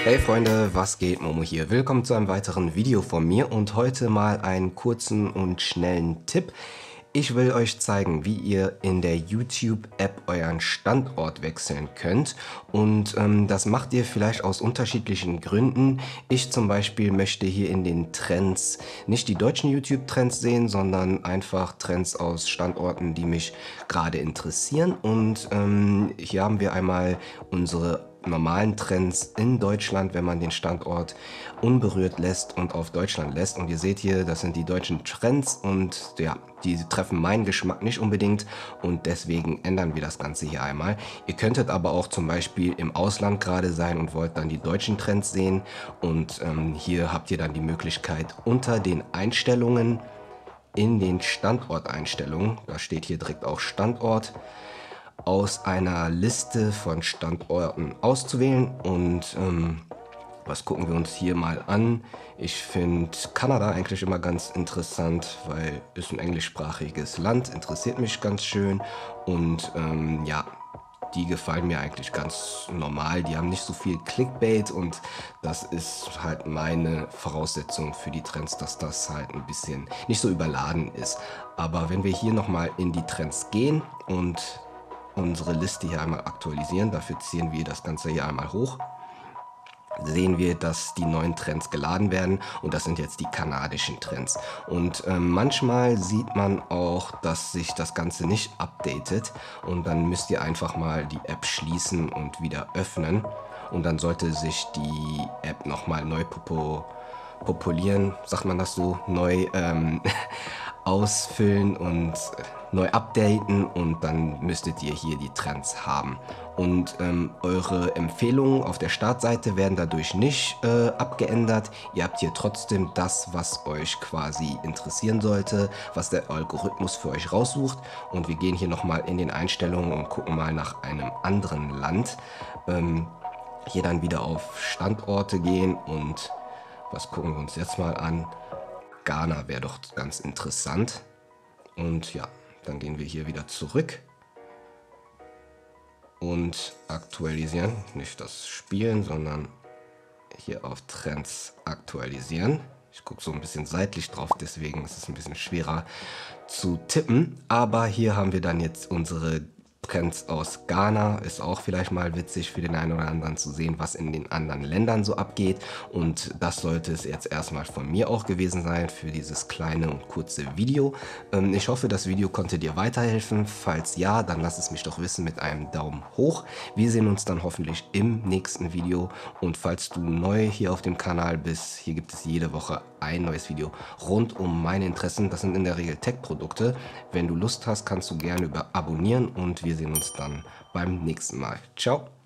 Hey Freunde, was geht? Momo hier. Willkommen zu einem weiteren Video von mir und heute mal einen kurzen und schnellen Tipp. Ich will euch zeigen, wie ihr in der YouTube-App euren Standort wechseln könnt und das macht ihr vielleicht aus unterschiedlichen Gründen. Ich zum Beispiel möchte hier in den Trends nicht die deutschen YouTube-Trends sehen, sondern einfach Trends aus Standorten, die mich gerade interessieren und hier haben wir einmal unsere normalen Trends in Deutschland, wenn man den Standort unberührt lässt und auf Deutschland lässt. Und ihr seht hier, das sind die deutschen Trends und ja, die treffen meinen Geschmack nicht unbedingt und deswegen ändern wir das Ganze hier einmal. Ihr könntet aber auch zum Beispiel im Ausland gerade sein und wollt dann die deutschen Trends sehen und hier habt ihr dann die Möglichkeit unter den Einstellungen in den Standorteinstellungen, da steht hier direkt auch Standort, aus einer Liste von Standorten auszuwählen und was gucken wir uns hier mal an. Ich finde Kanada eigentlich immer ganz interessant, weil es ein englischsprachiges Land, interessiert mich ganz schön und ja, die gefallen mir eigentlich ganz normal. Die haben nicht so viel Clickbait und das ist halt meine Voraussetzung für die Trends, dass das halt ein bisschen nicht so überladen ist. Aber wenn wir hier nochmal in die Trends gehen und unsere Liste hier einmal aktualisieren, dafür ziehen wir das Ganze hier einmal hoch, sehen wir, dass die neuen Trends geladen werden und das sind jetzt die kanadischen Trends. Und manchmal sieht man auch, dass sich das Ganze nicht updatet und dann müsst ihr einfach mal die App schließen und wieder öffnen und dann sollte sich die App nochmal neu populieren, sagt man das so, neu ausfüllen und neu updaten und dann müsstet ihr hier die Trends haben. Und eure Empfehlungen auf der Startseite werden dadurch nicht abgeändert. Ihr habt hier trotzdem das, was euch quasi interessieren sollte, was der Algorithmus für euch raussucht. Und wir gehen hier nochmal in den Einstellungen und gucken mal nach einem anderen Land. Hier dann wieder auf Standorte gehen und was gucken wir uns jetzt mal an? Ghana wäre doch ganz interessant. Und ja, dann gehen wir hier wieder zurück und aktualisieren. Nicht das Spielen, sondern hier auf Trends aktualisieren. Ich gucke so ein bisschen seitlich drauf, deswegen ist es ein bisschen schwerer zu tippen. Aber hier haben wir dann jetzt unsere Trends aus Ghana. Ist auch vielleicht mal witzig für den einen oder anderen zu sehen, was in den anderen Ländern so abgeht. Und das sollte es jetzt erstmal von mir auch gewesen sein für dieses kleine und kurze Video. Ich hoffe, das Video konnte dir weiterhelfen. Falls ja, dann lass es mich doch wissen mit einem Daumen hoch. Wir sehen uns dann hoffentlich im nächsten Video. Und falls du neu hier auf dem Kanal bist, hier gibt es jede Woche ein neues Video rund um meine Interessen. Das sind in der Regel Tech-Produkte. Wenn du Lust hast, kannst du gerne abonnieren und wir sehen uns dann beim nächsten Mal. Ciao!